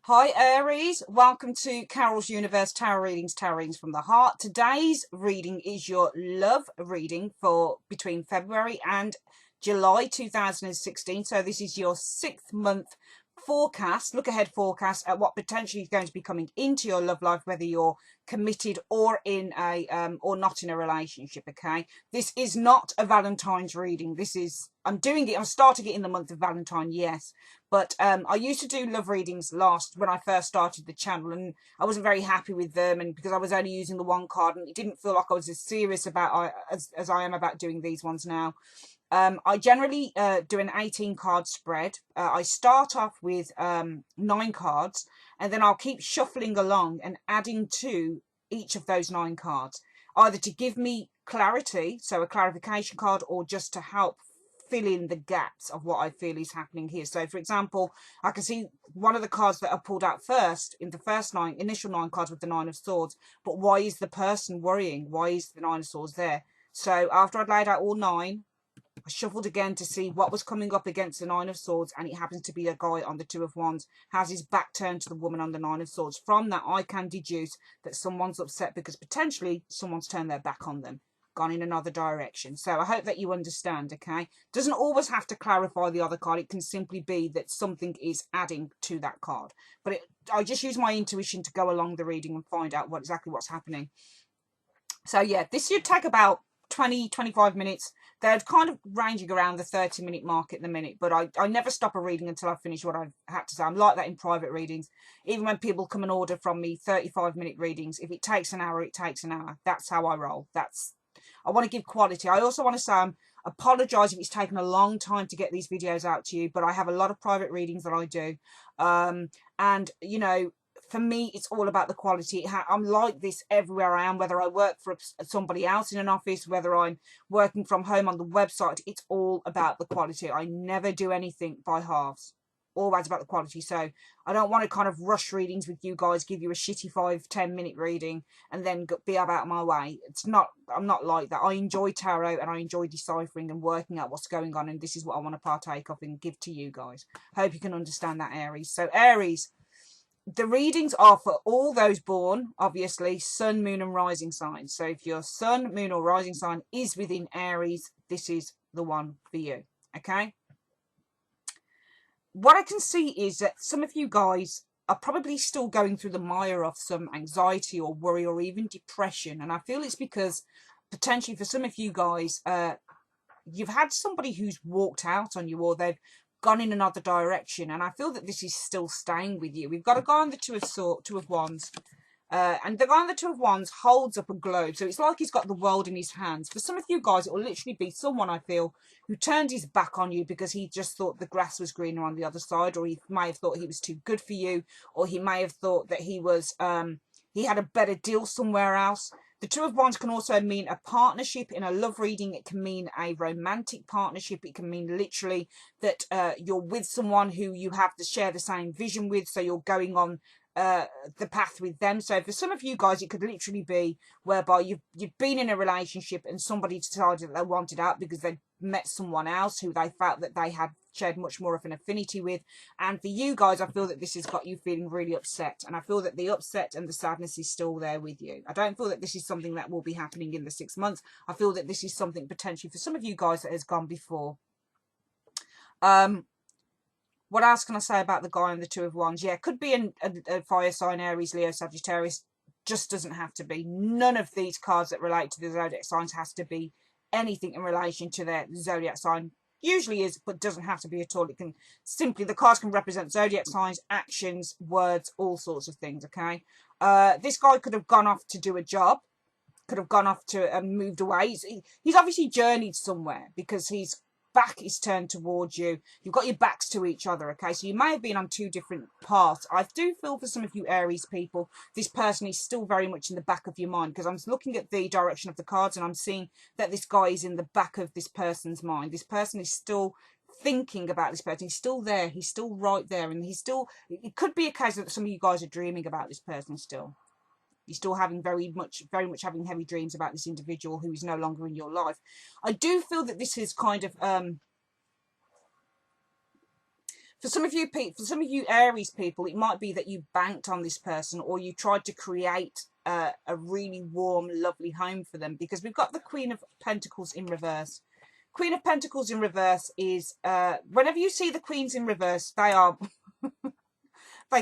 Hi Aries, welcome to Carol's Universe Tarot Readings from the Heart. Today's reading is your love reading for between February and July 2016. So this is your 6th month forecast, look ahead forecast at what potentially is going to be coming into your love life, whether you're committed or in a or not in a relationship. Okay, this is not a Valentine's reading. I'm starting it in the month of Valentine, yes, but I used to do love readings when I first started the channel, and I wasn't very happy with them, and because I was only using the one card, and it didn't feel like I was as serious about as I am about doing these ones now. I generally do an 18 card spread. I start off with 9 cards, and then I'll keep shuffling along and adding to each of those 9 cards, either to give me clarity, so a clarification card, or just to help fill in the gaps of what I feel is happening here. So for example, I can see one of the cards that I pulled out first in the first initial 9 cards with the 9 of Swords. But why is the person worrying? Why is the 9 of Swords there? So after I'd laid out all 9, I shuffled again to see what was coming up against the 9 of Swords, and it happens to be a guy on the 2 of Wands, has his back turned to the woman on the 9 of Swords. From that, I can deduce that someone's upset because potentially someone's turned their back on them, gone in another direction. So I hope that you understand, okay? Doesn't always have to clarify the other card. It can simply be that something is adding to that card. But I just use my intuition to go along the reading and find out exactly what's happening. So yeah, this should take about 20-25 minutes. They're kind of ranging around the 30-minute mark at the minute, but I never stop a reading until I finish what I've had to say. I'm like that in private readings. Even when people come and order from me 35-minute readings, if it takes an hour, it takes an hour. That's how I roll. I want to give quality. I also want to say I apologise if it's taken a long time to get these videos out to you, but I have a lot of private readings that I do. And, you know, for me, it's all about the quality. I'm like this everywhere I am, whether I work for somebody else in an office, whether I'm working from home on the website. It's all about the quality. I never do anything by halves. Always about the quality. So I don't want to kind of rush readings with you guys, give you a shitty 5-10 minute reading and then be about my way. I'm not like that. I enjoy tarot and I enjoy deciphering and working out what's going on, and this is what I want to partake of and give to you guys. Hope you can understand that, Aries. So Aries, the readings are for all those born, obviously, sun, moon, and rising signs. So if your sun, moon, or rising sign is within Aries, this is the one for you. Okay? What I can see is that some of you guys are probably still going through the mire of some anxiety or worry or even depression. And I feel it's because potentially for some of you guys, you've had somebody who's walked out on you, or they've gone in another direction, and I feel that this is still staying with you. We've got a guy on the Two of Wands, and the guy on the Two of Wands holds up a globe, so it's like he's got the world in his hands. For some of you guys, it will literally be someone, I feel, who turned his back on you because he just thought the grass was greener on the other side, or he may have thought he was too good for you, or he may have thought that he had a better deal somewhere else. The Two of Wands can also mean a partnership in a love reading. It can mean a romantic partnership. It can mean literally that you're with someone who you have to share the same vision with, so you're going on the path with them. So for some of you guys, it could literally be whereby you've been in a relationship and somebody decided that they wanted out because they met someone else who they felt that they had shared much more of an affinity with. And for you guys, I feel that this has got you feeling really upset, and I feel that the upset and the sadness is still there with you. I don't feel that this is something that will be happening in the 6 months. I feel that this is something potentially for some of you guys that has gone before. What else can I say about the guy on the Two of Wands? Yeah, it could be a fire sign, Aries, Leo, Sagittarius. Just doesn't have to be. None of these cards that relate to the zodiac signs has to be anything in relation to their zodiac sign. Usually is, but doesn't have to be at all. It can simply, the cards can represent zodiac signs, actions, words, all sorts of things, okay? This guy could have gone off to do a job, could have gone off to moved away. He's obviously journeyed somewhere because his back is turned towards you. You've got your backs to each other, okay? So you may have been on 2 different paths. I do feel for some of you Aries people, this person is still very much in the back of your mind, because I'm looking at the direction of the cards and I'm seeing that this guy is in the back of this person's mind. This person is still thinking about this person. He's still there. He's still right there. And it could be a case that some of you guys are dreaming about this person still. You're still having very much having heavy dreams about this individual who is no longer in your life. I do feel that this is kind of For some of you people, for some of you Aries people, it might be that you banked on this person, or you tried to create a really warm, lovely home for them, because we've got the Queen of Pentacles in reverse. Queen of Pentacles in reverse is, whenever you see the queens in reverse, they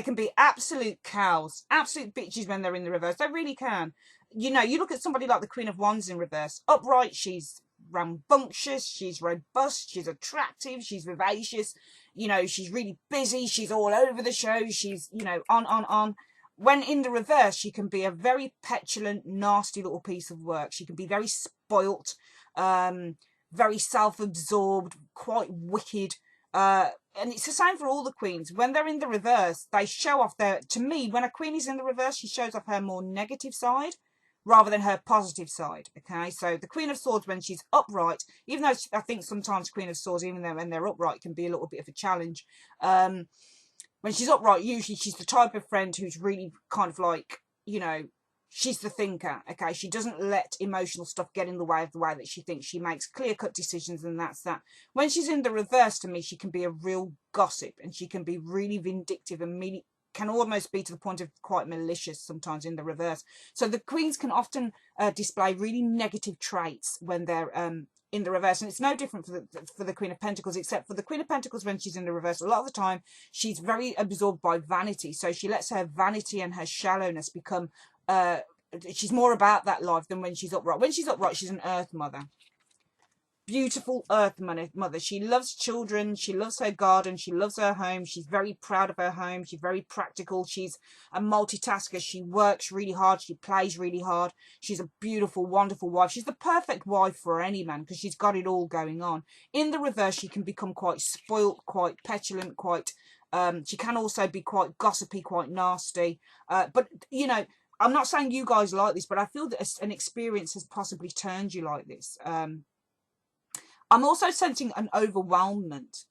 can be absolute cows, absolute bitches when they're in the reverse. They really can. You know, you look at somebody like the Queen of Wands in reverse. Upright, she's rambunctious, she's robust, she's attractive, she's vivacious. You know, she's really busy, she's all over the show, she's, you know, on. When in the reverse, she can be a very petulant, nasty little piece of work. She can be very spoilt, very self-absorbed, quite wicked. And it's the same for all the queens. When they're in the reverse, they show off their, to me, when a queen is in the reverse, she shows off her more negative side rather than her positive side. Okay, so the Queen of Swords, when she's upright, even though I think sometimes Queen of Swords, even though when they're upright, can be a little bit of a challenge. When she's upright, usually she's the type of friend who's really kind of like, you know, she's the thinker. Okay, she doesn't let emotional stuff get in the way of the way that she thinks. She makes clear-cut decisions, and that's that. When she's in the reverse, to me, she can be a real gossip, and she can be really vindictive, and can almost be to the point of quite malicious sometimes in the reverse. So the queens can often display really negative traits when they're in the reverse, and it's no different for the Queen of Pentacles, except for the Queen of Pentacles when she's in the reverse. A lot of the time, she's very absorbed by vanity, so she lets her vanity and her shallowness become. She's more about that life than when she's upright. When she's upright, she's an Earth mother. Beautiful Earth mother. She loves children, she loves her garden, she loves her home, she's very proud of her home, she's very practical, she's a multitasker, she works really hard, she plays really hard, she's a beautiful, wonderful wife. She's the perfect wife for any man because she's got it all going on. In the reverse, she can become quite spoilt, quite petulant, quite she can also be quite gossipy, quite nasty, but you know, I'm not saying you guys like this, but I feel that an experience has possibly turned you like this. I'm also sensing an overwhelmment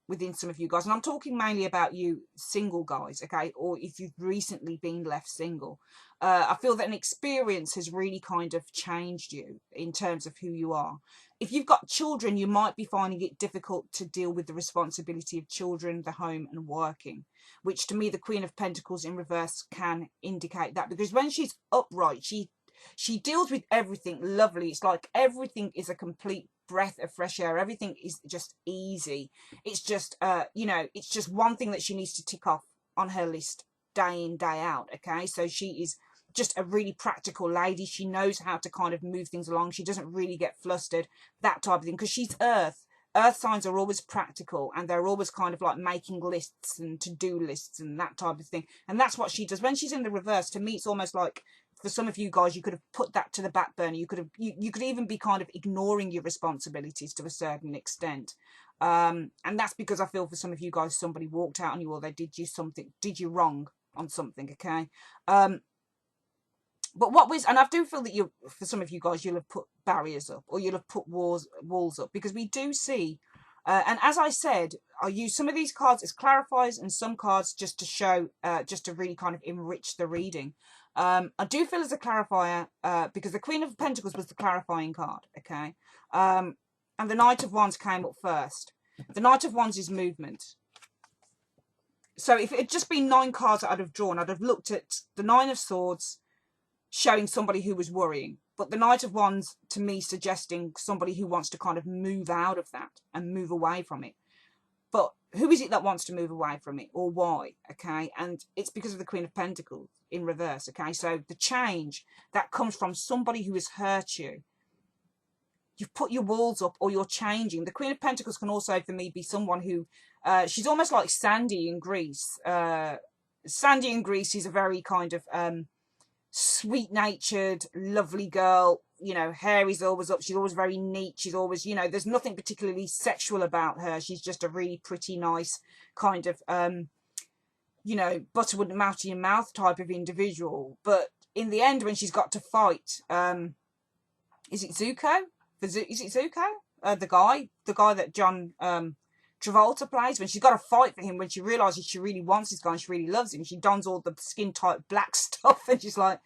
within some of you guys, and I'm talking mainly about you single guys, okay, or if you've recently been left single. I feel that an experience has really kind of changed you in terms of who you are. If you've got children, you might be finding it difficult to deal with the responsibility of children, the home, and working, which to me, the Queen of Pentacles in reverse can indicate that, because when she's upright, she deals with everything lovely. It's like everything is a complete breath of fresh air. Everything is just easy. It's just you know, it's just one thing that she needs to tick off on her list day in, day out. Okay, so she is just a really practical lady. She knows how to kind of move things along. She doesn't really get flustered, that type of thing, because she's Earth. Earth signs are always practical, and they're always kind of like making lists and to-do lists and that type of thing. And that's what she does. When she's in the reverse, to me, it's almost like, for some of you guys, you could have put that to the back burner. You could even be kind of ignoring your responsibilities to a certain extent. And that's because I feel for some of you guys, somebody walked out on you, or they did you wrong on something, okay? But what was, and I do feel that for some of you guys, you'll have put barriers up, or you'll have put walls up, because we do see, and as I said, I use some of these cards as clarifiers and some cards just to show, just to really kind of enrich the reading. I do feel as a clarifier, because the Queen of Pentacles was the clarifying card, okay? And the Knight of Wands came up first. The Knight of Wands is movement. So if it had just been 9 cards that I'd have drawn, I'd have looked at the 9 of Swords, showing somebody who was worrying, but the Knight of Wands to me suggesting somebody who wants to kind of move out of that and move away from it. But who is it that wants to move away from it, or why? Okay, and it's because of the Queen of Pentacles in reverse. Okay, so the change that comes from somebody who has hurt you, you've put your walls up, or you're changing. The Queen of Pentacles can also, for me, be someone who she's almost like Sandy in Greece. Sandy in Greece is a very kind of sweet-natured, lovely girl. You know, hair is always up. She's always very neat. She's always, you know, there's nothing particularly sexual about her. She's just a really pretty, nice kind of, you know, butterwood melt in your mouth type of individual. But in the end, when she's got to fight, is it Zuko? Is it Zuko? The guy that John Travolta plays, when she's got to fight for him, when she realizes she really wants this guy and she really loves him, she dons all the skin tight black stuff and she's like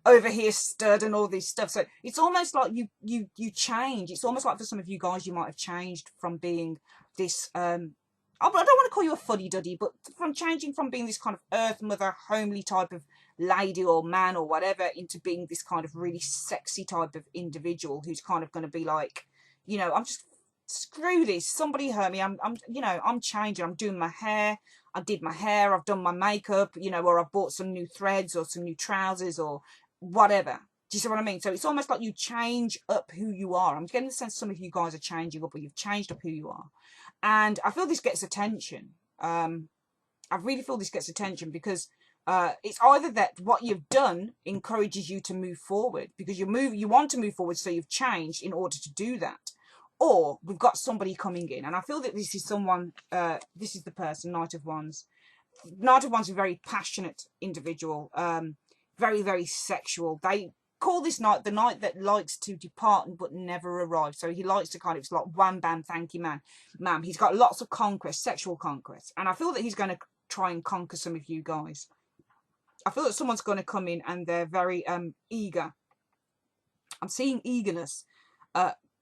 over here stud and all this stuff. So it's almost like you change. It's almost like for some of you guys, you might have changed from being this I don't want to call you a fuddy-duddy, but from changing from being this kind of earth mother, homely type of lady or man or whatever, into being this kind of really sexy type of individual who's kind of going to be like, you know, I'm just, screw this, somebody hurt me, you know, I'm changing, I'm doing my hair, I did my hair, I've done my makeup, you know, or I've bought some new threads or some new trousers or whatever. Do you see what I mean? So it's almost like you change up who you are. I'm getting the sense some of you guys are changing up, or you've changed up who you are. And I feel this gets attention. I really feel this gets attention because it's either that what you've done encourages you to move forward because you want to move forward, so you've changed in order to do that. Or we've got somebody coming in, and I feel that this is someone, this is the person, Knight of Wands. Knight of Wands is a very passionate individual, very, very sexual. They call this knight the knight that likes to depart but never arrive. So he likes to kind of, it's like wham bam thank you ma'am. He's got lots of conquest, sexual conquest, and I feel that he's going to try and conquer some of you guys. I feel that someone's going to come in and they're very eager. I'm seeing eagerness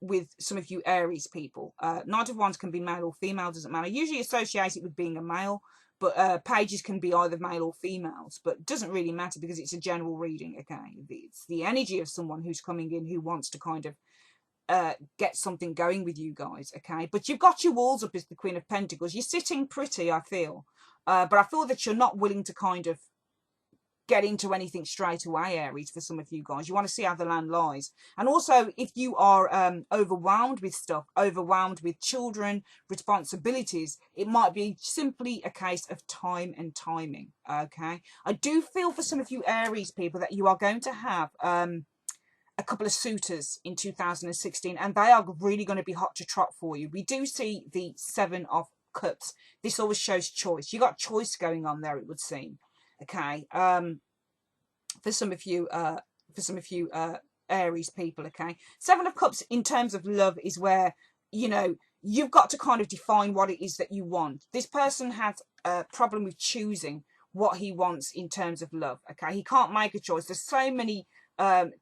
with some of you Aries people. Knight of Wands can be male or female, doesn't matter. Usually associate it with being a male, but pages can be either male or females, but it doesn't really matter because it's a general reading, okay? It's the energy of someone who's coming in who wants to kind of get something going with you guys, okay? But you've got your walls up as the Queen of Pentacles. You're sitting pretty, I feel. But I feel that you're not willing to kind of get into anything straight away, Aries, for some of you guys. You want to see how the land lies. And also, if you are overwhelmed with stuff, overwhelmed with children, responsibilities, it might be simply a case of time and timing, okay? I do feel for some of you Aries people that you are going to have a couple of suitors in 2016, and they are really going to be hot to trot for you. We do see the Seven of Cups. This always shows choice. You got choice going on there, it would seem. Okay, for some of you Aries people, okay. Seven of Cups in terms of love is where, you know, you've got to kind of define what it is that you want. This person has a problem with choosing what he wants in terms of love, okay. He can't make a choice. There's so many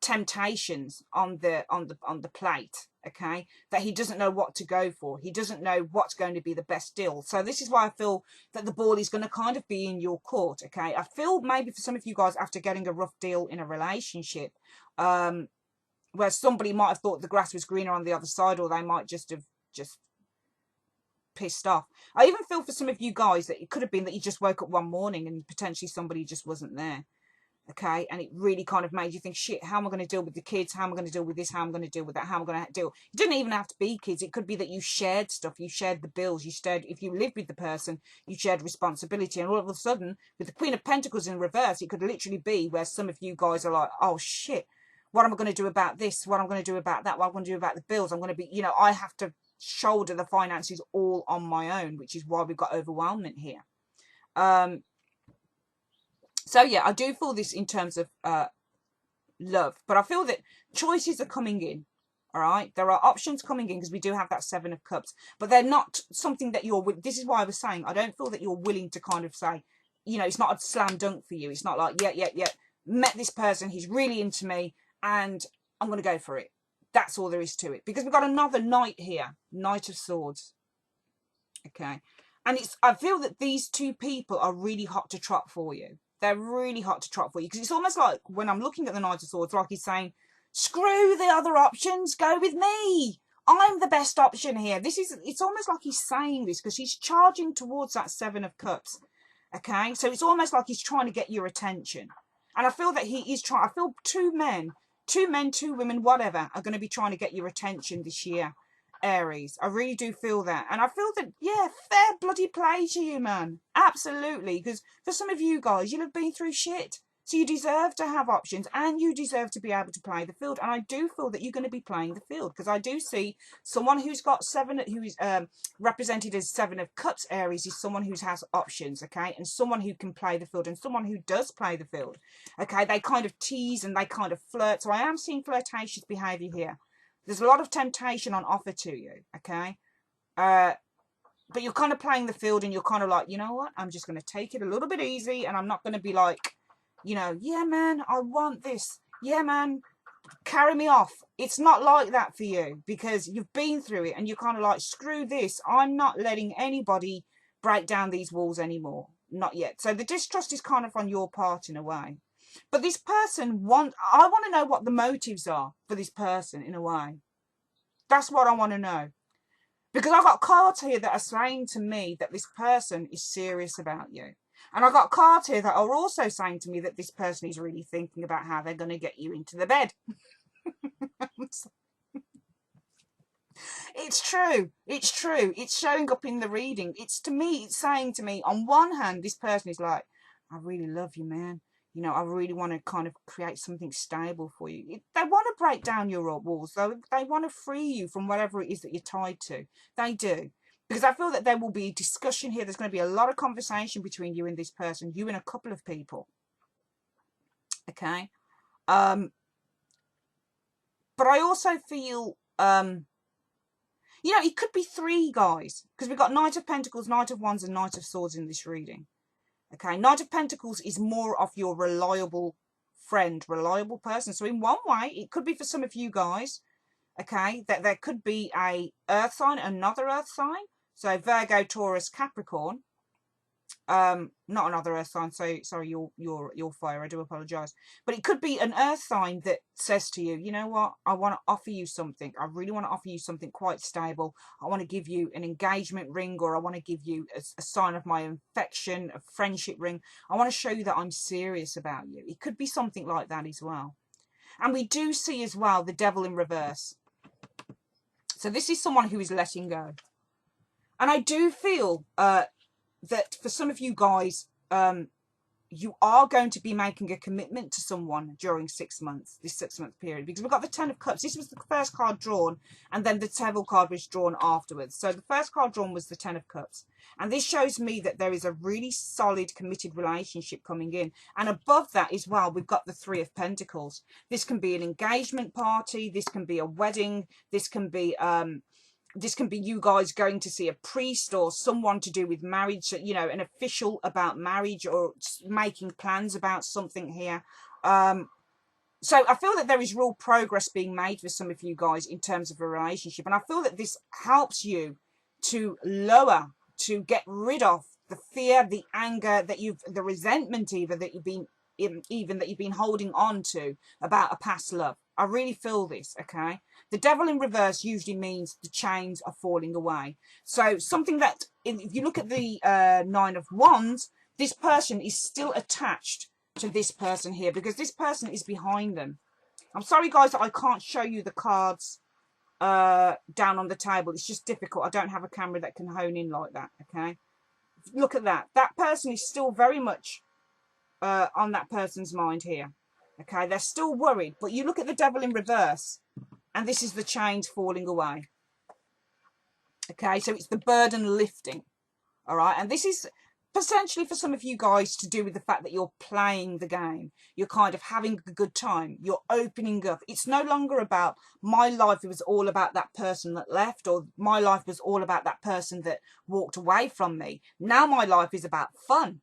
temptations on the plate, okay, that he doesn't know what to go for. He doesn't know what's going to be the best deal. So this is why I feel that the ball is going to kind of be in your court, okay. I feel maybe for some of you guys, after getting a rough deal in a relationship, where somebody might have thought the grass was greener on the other side, or they might just have pissed off. I even feel for some of you guys that it could have been that you just woke up one morning and potentially somebody just wasn't there. Okay, and it really kind of made you think, shit, how am I going to deal with the kids? How am I going to deal with this? How am I going to deal with that? How am I going to deal? It didn't even have to be kids. It could be that you shared stuff. You shared the bills. You shared, if you lived with the person, you shared responsibility. And all of a sudden, with the Queen of Pentacles in reverse, it could literally be where some of you guys are like, oh, shit, what am I going to do about this? What am I going to do about that? What am I going to do about the bills? I'm going to be, you know, I have to shoulder the finances all on my own, which is why we've got overwhelmment here. So yeah, I do feel this in terms of love, but I feel that choices are coming in. All right, there are options coming in because we do have that Seven of Cups, but they're not something that you're. This is why I was saying I don't feel that you're willing to kind of say, you know, it's not a slam dunk for you. It's not like yeah, met this person, he's really into me, and I'm going to go for it. That's all there is to it, because we've got another knight here, Knight of Swords. Okay, and I feel that these two people are really hot to trot for you. They're really hot to trot for you, because it's almost like when I'm looking at the Knight of Swords, like he's saying, screw the other options, go with me. I'm the best option here. It's almost like he's saying this because he's charging towards that Seven of Cups. Okay, so it's almost like he's trying to get your attention. And I feel that he is trying, I feel two men, two women, whatever, are going to be trying to get your attention this year, Aries. I really do feel that. And I feel that, yeah, fair bloody play to you, man. Absolutely. Because for some of you guys, you'll have been through shit. So you deserve to have options, and you deserve to be able to play the field. And I do feel that you're going to be playing the field, because I do see someone who's got seven, who is represented as Seven of Cups, Aries, is someone who has options, okay? And someone who can play the field, and someone who does play the field, okay? They kind of tease and they kind of flirt. So I am seeing flirtatious behaviour here. There's a lot of temptation on offer to you, okay? But you're kind of playing the field, and you're kind of like, you know what? I'm just going to take it a little bit easy, and I'm not going to be like, you know, yeah, man, I want this. Yeah, man, carry me off. It's not like that for you, because you've been through it, and you're kind of like, screw this. I'm not letting anybody break down these walls anymore. Not yet. So the distrust is kind of on your part in a way. But this person I want to know what the motives are for this person in a way. That's what I want to know. Because I've got cards here that are saying to me that this person is serious about you. And I've got cards here that are also saying to me that this person is really thinking about how they're going to get you into the bed. It's true. It's true. It's showing up in the reading. It's saying to me, on one hand, this person is like, I really love you, man. You know, I really want to kind of create something stable for you. They want to break down your walls, though. They want to free you from whatever it is that you're tied to. They do. Because I feel that there will be discussion here. There's going to be a lot of conversation between you and this person, you and a couple of people. Okay? But I also feel... you know, it could be 3 guys, because we've got Knight of Pentacles, Knight of Wands, and Knight of Swords in this reading. Okay, Knight of Pentacles is more of your reliable friend, reliable person. So in one way, it could be for some of you guys, okay, that there could be a earth sign, another earth sign. So Virgo, Taurus, Capricorn. Not another earth sign, so sorry, your fire, I do apologize, but it could be an earth sign that says to you, you know what, I want to offer you something. I really want to offer you something quite stable. I want to give you an engagement ring, or I want to give you a sign of my affection, a friendship ring. I want to show you that I'm serious about you. It could be something like that as well. And we do see as well the Devil in reverse. So this is someone who is letting go. And I do feel that for some of you guys, you are going to be making a commitment to someone during 6 months, this 6-month period, because we've got the 10 of Cups. This was the first card drawn, and then the Devil card was drawn afterwards. So the first card drawn was the 10 of Cups. And this shows me that there is a really solid, committed relationship coming in. And above that as well, we've got the 3 of Pentacles. This can be an engagement party. This can be a wedding. This can be you guys going to see a priest or someone to do with marriage, you know, an official about marriage, or making plans about something here. So I feel that there is real progress being made for some of you guys in terms of a relationship. And I feel that this helps you to get rid of the fear, the anger, the resentment even that you've been holding on to about a past love. I really feel this, okay? The Devil in reverse usually means the chains are falling away. So something that, if you look at the 9 of Wands, this person is still attached to this person here, because this person is behind them. I'm sorry, guys, that I can't show you the cards down on the table. It's just difficult. I don't have a camera that can hone in like that, okay? Look at that. That person is still very much on that person's mind here. Okay, they're still worried, but you look at the Devil in reverse, and this is the chains falling away. Okay, so it's the burden lifting. All right, and this is potentially for some of you guys to do with the fact that you're playing the game. You're kind of having a good time. You're opening up. It's no longer about my life. It was all about that person that left, or my life was all about that person that walked away from me. Now my life is about fun.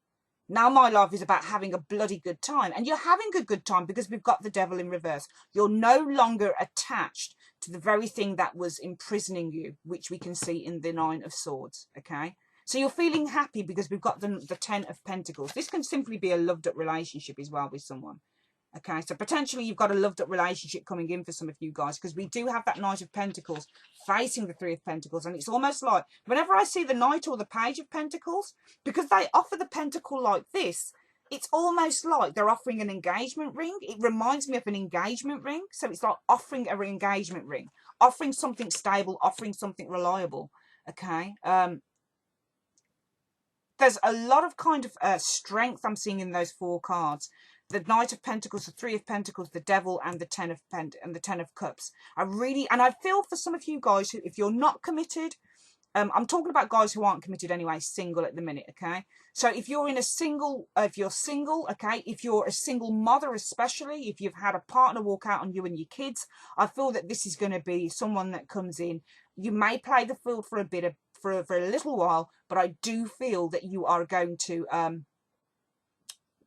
Now my life is about having a bloody good time. And you're having a good time because we've got the Devil in reverse. You're no longer attached to the very thing that was imprisoning you, which we can see in the 9 of Swords, okay? So you're feeling happy because we've got the 10 of Pentacles. This can simply be a loved-up relationship as well with someone. Okay, so potentially you've got a loved-up relationship coming in for some of you guys, because we do have that Knight of Pentacles facing the 3 of Pentacles. And it's almost like whenever I see the Knight or the Page of Pentacles, because they offer the Pentacle like this, it's almost like they're offering an engagement ring. It reminds me of an engagement ring. So it's like offering an engagement ring, offering something stable, offering something reliable. Okay. There's a lot of kind of strength I'm seeing in those 4 cards. The Knight of Pentacles, the 3 of Pentacles, the Devil, and the 10 of Cups. I feel for some of you guys who, if you're not committed, I'm talking about guys who aren't committed anyway, single at the minute, okay? So if you're single, okay, if you're a single mother, especially if you've had a partner walk out on you and your kids, I feel that this is going to be someone that comes in. You may play the field for a little while, but I do feel that you are going to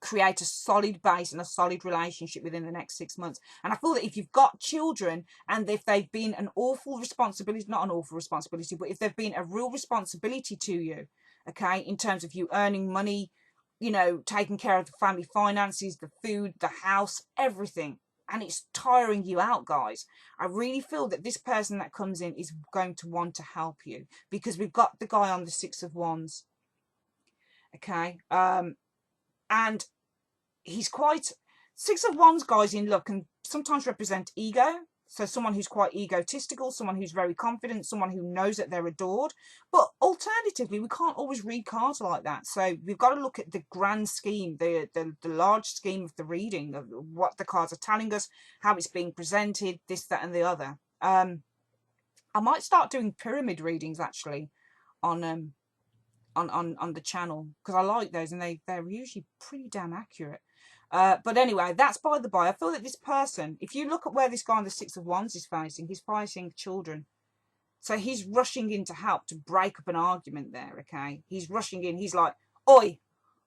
create a solid base and a solid relationship within the next 6 months. And I feel that if you've got children, and if they've been an awful responsibility, not an awful responsibility, but if they've been a real responsibility to you, okay, in terms of you earning money, you know, taking care of the family finances, the food, the house, everything. And it's tiring you out, guys. I really feel that this person that comes in is going to want to help you, because we've got the guy on the Six of Wands, okay? And he's quite, Six of Wands guys in love can sometimes represent ego. So someone who's quite egotistical, someone who's very confident, someone who knows that they're adored. But alternatively, we can't always read cards like that. So we've got to look at the grand scheme, the large scheme of the reading, of what the cards are telling us, how it's being presented, this, that, and the other. I might start doing pyramid readings actually on the channel, because I like those, and they're usually pretty damn accurate. But anyway, that's by the by. I feel that this person, if you look at where this guy on the Six of Wands is facing, he's facing children. So he's rushing in to help to break up an argument there, okay? He's rushing in. He's like, oi,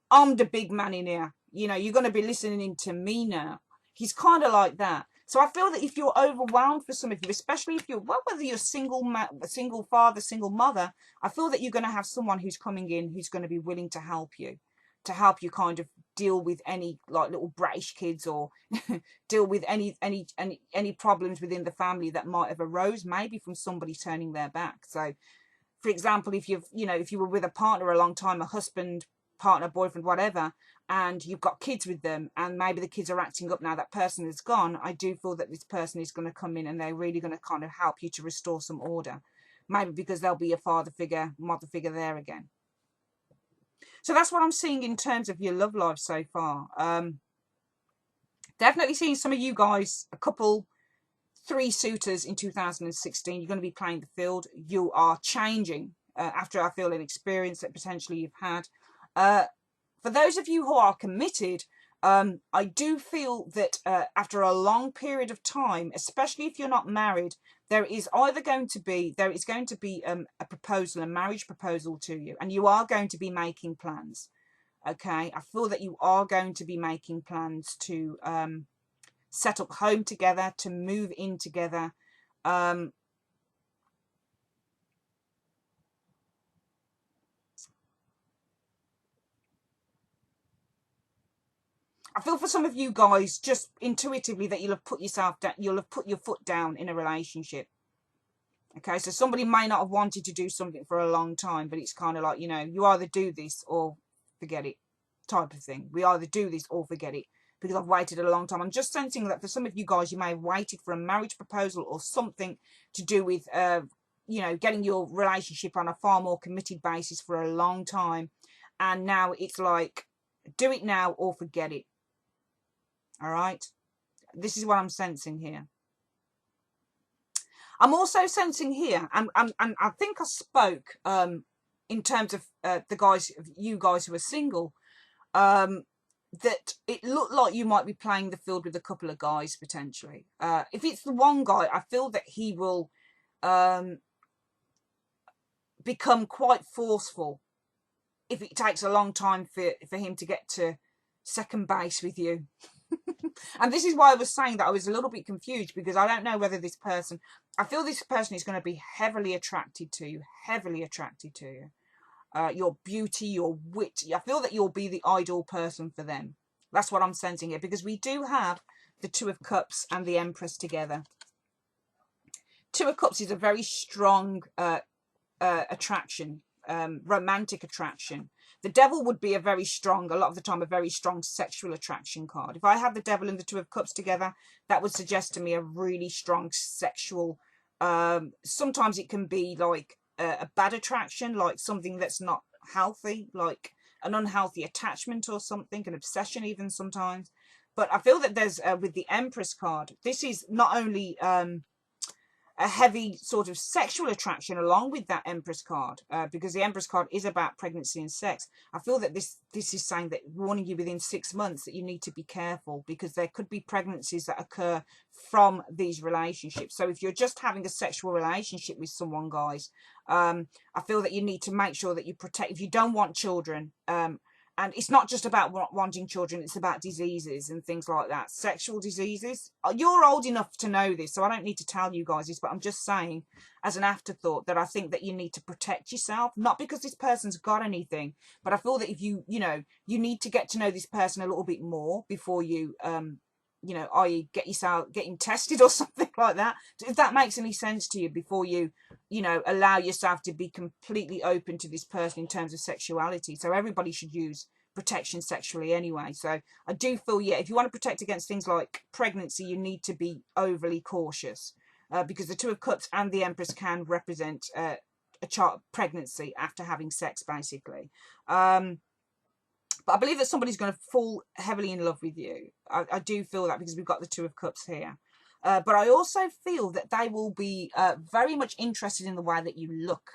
I'm the big man in here. You know, you're going to be listening to me now. He's kind of like that. So I feel that if you're overwhelmed for some of you, especially if you're, well, whether you're single father, single mother, I feel that you're going to have someone who's coming in who's going to be willing to help you kind of deal with any like little bratish kids, or deal with any problems within the family that might have arose maybe from somebody turning their back. So for example, if you've, you know, if you were with a partner a long time, a husband, partner, boyfriend, whatever, and you've got kids with them, and maybe the kids are acting up now that person is gone, I do feel that this person is going to come in and they're really going to kind of help you to restore some order, maybe because there'll be a father figure, mother figure there again. So that's what I'm seeing in terms of your love life so far. Definitely seeing some of you guys, a couple, 3 suitors in 2016. You're going to be playing the field. You are changing after, I feel, an experience that potentially you've had. For those of you who are committed, I do feel that after a long period of time, especially if you're not married, there is going to be a proposal, a marriage proposal to you, and you are going to be making plans. Okay, I feel that you are going to be making plans to set up home together, to move in together. I feel for some of you guys, just intuitively, that you'll have put yourself down, you'll have put your foot down in a relationship. Okay, so somebody may not have wanted to do something for a long time, but it's kind of like, you know, you either do this or forget it type of thing. We either do this or forget it, because I've waited a long time. I'm just sensing that for some of you guys, you may have waited for a marriage proposal or something to do with, you know, getting your relationship on a far more committed basis for a long time. And now it's like, do it now or forget it. All right. This is what I'm sensing here. I'm also sensing here, and I think I spoke in terms of the guys, you guys who are single, that it looked like you might be playing the field with a couple of guys potentially. If it's the one guy, I feel that he will become quite forceful if it takes a long time for him to get to second base with you. And this is why I was saying that I was a little bit confused, because I don't know whether this person, I feel this person is going to be heavily attracted to you, your beauty, your wit. I feel that you'll be the ideal person for them. That's what I'm sensing here, because we do have the Two of Cups and the Empress together. Two of Cups is a very strong attraction, romantic attraction. The Devil would be a very strong, a lot of the time, a very strong sexual attraction card. If I had the Devil and the Two of Cups together, that would suggest to me a really strong sexual, sometimes it can be like a bad attraction, like something that's not healthy, like an unhealthy attachment or something, an obsession even sometimes. But I feel that there's, with the Empress card, this is not only a heavy sort of sexual attraction along with that Empress card, because the Empress card is about pregnancy and sex. I feel that this is saying that, warning you within 6 months, that you need to be careful, because there could be pregnancies that occur from these relationships. So if you're just having a sexual relationship with someone, guys, I feel that you need to make sure that you protect, if you don't want children, And it's not just about wanting children, it's about diseases and things like that. Sexual diseases. You're old enough to know this, so I don't need to tell you guys this, but I'm just saying as an afterthought that I think that you need to protect yourself. Not because this person's got anything, but I feel that if you need to get to know this person a little bit more before you, i.e. getting tested or something like that. If that makes any sense to you, before you, allow yourself to be completely open to this person in terms of sexuality. So everybody should use protection sexually anyway. So I do feel, yeah, if you want to protect against things like pregnancy, you need to be overly cautious, because the Two of Cups and the Empress can represent a child pregnancy after having sex, basically. But I believe that somebody's going to fall heavily in love with you. I do feel that, because we've got the Two of Cups here. But I also feel that they will be very much interested in the way that you look.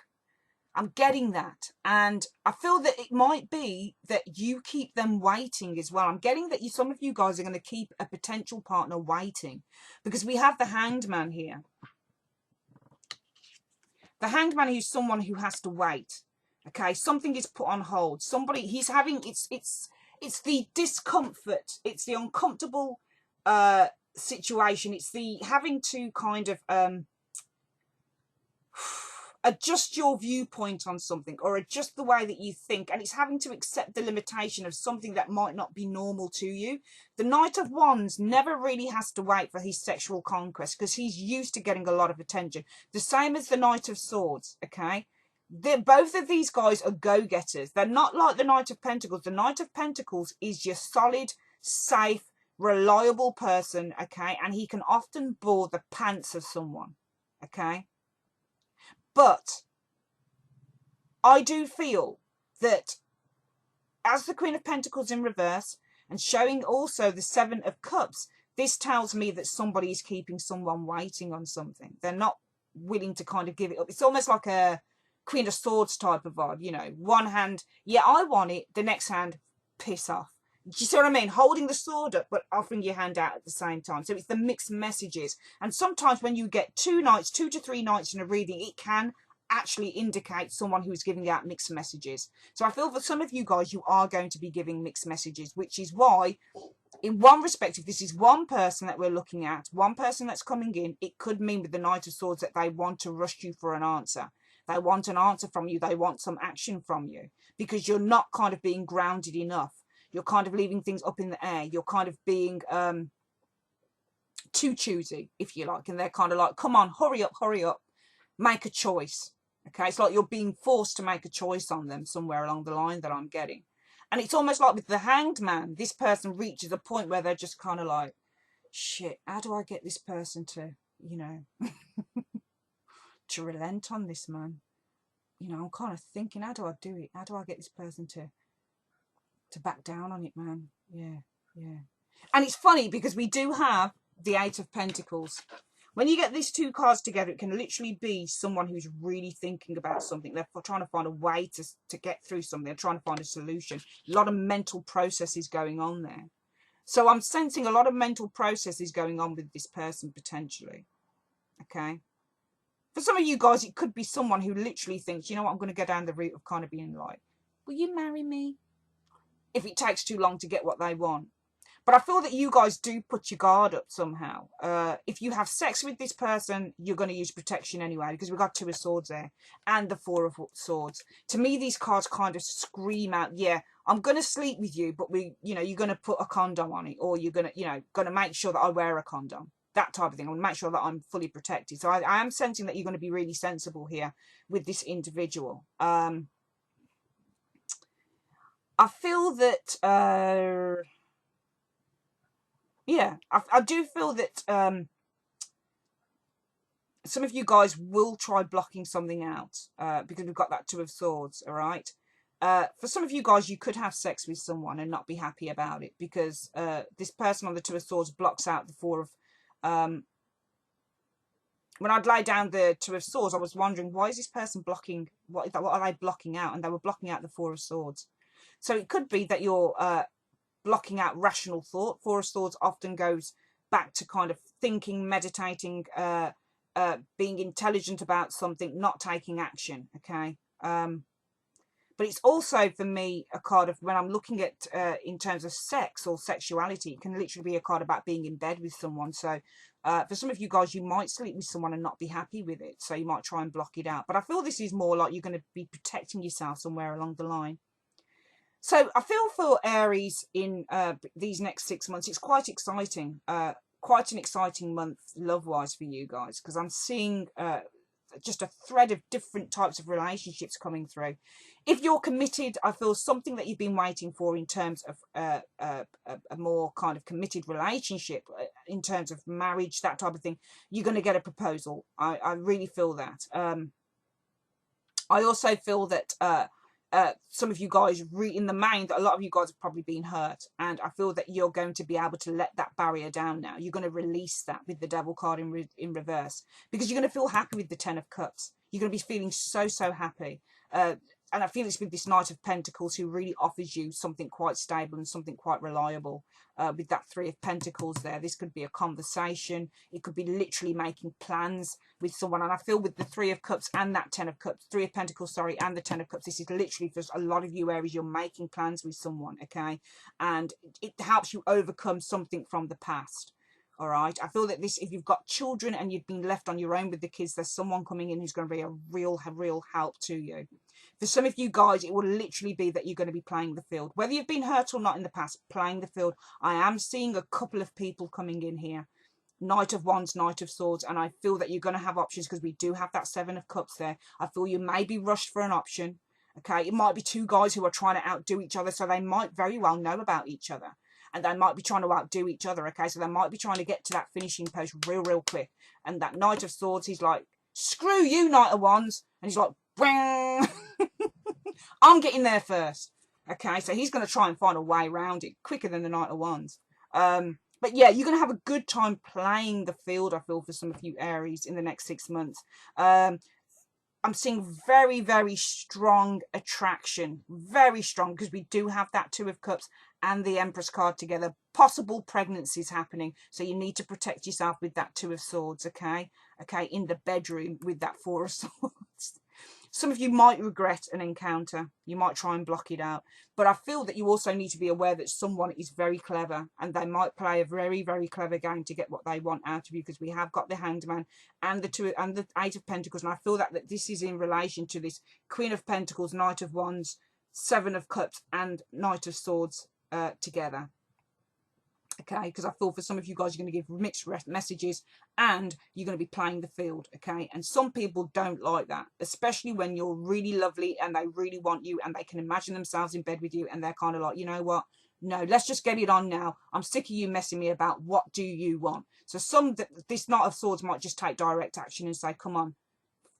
I'm getting that. And I feel that it might be that you keep them waiting as well. I'm getting that some of you guys are going to keep a potential partner waiting, because we have the Hanged Man here. The Hanged Man is someone who has to wait. Okay, something is put on hold. Somebody, he's having, it's the discomfort. It's the uncomfortable situation. It's the having to kind of adjust your viewpoint on something, or adjust the way that you think, and it's having to accept the limitation of something that might not be normal to you. The Knight of Wands never really has to wait for his sexual conquest, because he's used to getting a lot of attention. The same as the Knight of Swords, okay? Both of these guys are go-getters. They're not like the Knight of Pentacles. The Knight of Pentacles is your solid, safe, reliable person, okay? And he can often bore the pants of someone, okay? But I do feel that as the Queen of Pentacles in reverse, and showing also the Seven of Cups, this tells me that somebody is keeping someone waiting on something. They're not willing to kind of give it up. It's almost like a Queen of Swords type of vibe, one hand, yeah, I want it, the next hand, piss off. Do you see what I mean? Holding the sword up, but offering your hand out at the same time. So it's the mixed messages. And sometimes when you get 2 to 3 nights in a reading, it can actually indicate someone who's giving out mixed messages. So I feel for some of you guys, you are going to be giving mixed messages, which is why, in one respect, if this is one person that we're looking at, one person that's coming in, it could mean with the Knight of Swords that they want to rush you for an answer. They want an answer from you. They want some action from you, because you're not kind of being grounded enough. You're kind of leaving things up in the air. You're kind of being too choosy, if you like. And they're kind of like, come on, hurry up, make a choice. Okay, it's like you're being forced to make a choice on them somewhere along the line that I'm getting. And it's almost like with the Hanged Man, this person reaches a point where they're just kind of like, shit, how do I get this person to, to relent on this, man? I'm kind of thinking, how do I do it? How do I get this person to back down on it, man? Yeah. And it's funny, because we do have the Eight of Pentacles. When you get these two cards together, it can literally be someone who's really thinking about something. They're trying to find a way to get through something. They're trying to find a solution. A lot of mental processes going on there. So I'm sensing a lot of mental processes going on with this person, potentially. Okay. For some of you guys, it could be someone who literally thinks, you know what, I'm going to go down the route of kind of being like, will you marry me? If it takes too long to get what they want. But I feel that you guys do put your guard up somehow. If you have sex with this person, you're going to use protection anyway, because we've got Two of Swords there and the Four of Swords. To me, these cards kind of scream out, yeah, I'm going to sleep with you, but you're going to put a condom on it, or you're going to, going to make sure that I wear a condom. That type of thing. I'm going to make sure that I'm fully protected. So I am sensing that you're going to be really sensible here with this individual. I feel that... yeah, I do feel that some of you guys will try blocking something out, because we've got that Two of Swords, all right? For some of you guys, you could have sex with someone and not be happy about it, because this person on the Two of Swords blocks out the Four of... when I'd lay down the Two of Swords, I was wondering, why is this person blocking... What are they blocking out? And they were blocking out the Four of Swords. So it could be that you're... blocking out rational thought. Four of Swords often goes back to kind of thinking, meditating, being intelligent about something, not taking action, okay? But it's also for me a card of when I'm looking at in terms of sex or sexuality, it can literally be a card about being in bed with someone. So for some of you guys, you might sleep with someone and not be happy with it, so you might try and block it out. But I feel this is more like you're going to be protecting yourself somewhere along the line. So I feel for Aries in these next 6 months, it's quite exciting. Quite an exciting month love-wise for you guys, because I'm seeing just a thread of different types of relationships coming through. If you're committed, I feel something that you've been waiting for in terms of a more kind of committed relationship, in terms of marriage, that type of thing, you're going to get a proposal. I really feel that. I also feel that some of you guys, in the main, that a lot of you guys have probably been hurt, and I feel that you're going to be able to let that barrier down now. You're going to release that with the Devil card in reverse, because you're going to feel happy with the Ten of Cups. You're going to be feeling so happy. And I feel it's with this Knight of Pentacles, who really offers you something quite stable and something quite reliable. With that Three of Pentacles there, this could be a conversation. It could be literally making plans with someone. And I feel with the Three of Cups and that Ten of Cups, Three of Pentacles, sorry, and the Ten of Cups, this is literally for a lot of you Aries, you're making plans with someone, okay? And it helps you overcome something from the past. All right. I feel that this, if you've got children and you've been left on your own with the kids, there's someone coming in who's going to be a real help to you. For some of you guys, it will literally be that you're going to be playing the field. Whether you've been hurt or not in the past, playing the field. I am seeing a couple of people coming in here. Knight of Wands, Knight of Swords, and I feel that you're going to have options, because we do have that Seven of Cups there. I feel you may be rushed for an option. Okay. It might be two guys who are trying to outdo each other, so they might very well know about each other. And they might be trying to outdo each other, okay? So they might be trying to get to that finishing post real quick. And that Knight of Swords, he's like, screw you, Knight of Wands. And he's like, I'm getting there first. Okay, so he's going to try and find a way around it quicker than the Knight of Wands. But yeah, you're going to have a good time playing the field, I feel, for some of you Aries in the next 6 months. I'm seeing very strong attraction, very strong, because we do have that Two of Cups and the Empress card together. Possible pregnancies happening, so you need to protect yourself with that Two of Swords, okay? Okay, in the bedroom with that Four of Swords. Some of you might regret an encounter. You might try and block it out. But I feel that you also need to be aware that someone is very clever, and they might play a very clever game to get what they want out of you, because we have got the Hanged Man and the Eight of Pentacles. And I feel that this is in relation to this Queen of Pentacles, Knight of Wands, Seven of Cups, and Knight of Swords together. Okay, because I feel for some of you guys, you're going to give mixed messages, and you're going to be playing the field, okay? And some people don't like that, especially when you're really lovely and they really want you and they can imagine themselves in bed with you, and they're kind of like, you know what? No, let's just get it on now. I'm sick of you messing me about. What do you want? So this Knight of Swords might just take direct action and say, come on,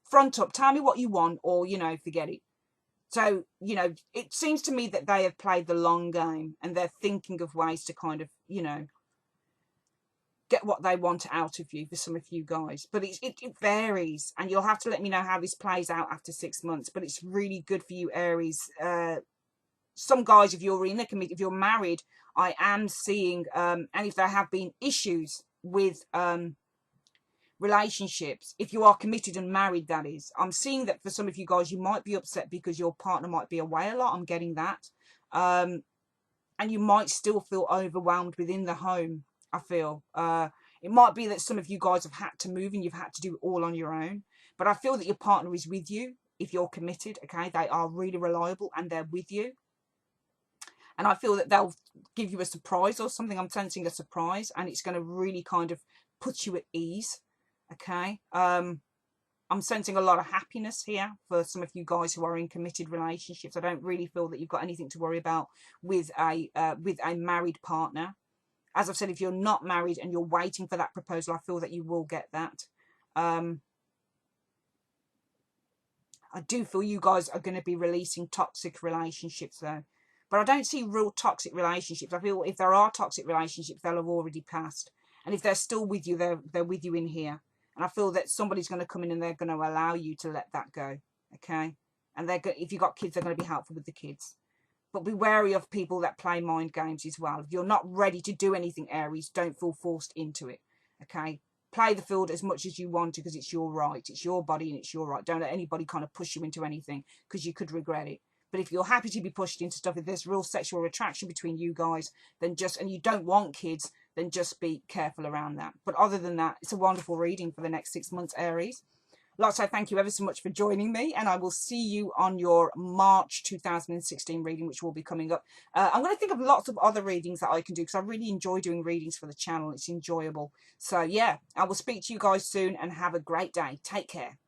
front up, tell me what you want, or, you know, forget it. So, you know, it seems to me that they have played the long game, and they're thinking of ways to kind of, you know, get what they want out of you for some of you guys. But it varies, and you'll have to let me know how this plays out after 6 months. But it's really good for you, Aries. Some guys, if you're in a committee, if you're married, I am seeing, and if there have been issues with relationships, if you are committed and married, that is, I'm seeing that for some of you guys, you might be upset because your partner might be away a lot. I'm getting that. And you might still feel overwhelmed within the home, I feel. It might be that some of you guys have had to move and you've had to do it all on your own. But I feel that your partner is with you if you're committed, okay? They are really reliable and they're with you. And I feel that they'll give you a surprise or something. I'm sensing a surprise, and it's going to really kind of put you at ease. Okay, I'm sensing a lot of happiness here for some of you guys who are in committed relationships. I don't really feel that you've got anything to worry about with a married partner. As I've said, if you're not married and you're waiting for that proposal, I feel that you will get that. I do feel you guys are going to be releasing toxic relationships though. But I don't see real toxic relationships. I feel if there are toxic relationships, they'll have already passed. And if they're still with you, they're with you in here. And I feel that somebody's going to come in and they're going to allow you to let that go, okay? And if you've got kids, they're going to be helpful with the kids. But be wary of people that play mind games as well. If you're not ready to do anything, Aries, don't feel forced into it, okay? Play the field as much as you want to, because it's your right. It's your body and it's your right. Don't let anybody kind of push you into anything, because you could regret it. But if you're happy to be pushed into stuff, if there's real sexual attraction between you guys, then and you don't want kids, then just be careful around that. But other than that, it's a wonderful reading for the next 6 months, Aries. Lots, I thank you ever so much for joining me, and I will see you on your March 2016 reading, which will be coming up. I'm going to think of lots of other readings that I can do, because I really enjoy doing readings for the channel. It's enjoyable. So yeah, I will speak to you guys soon, and have a great day. Take care.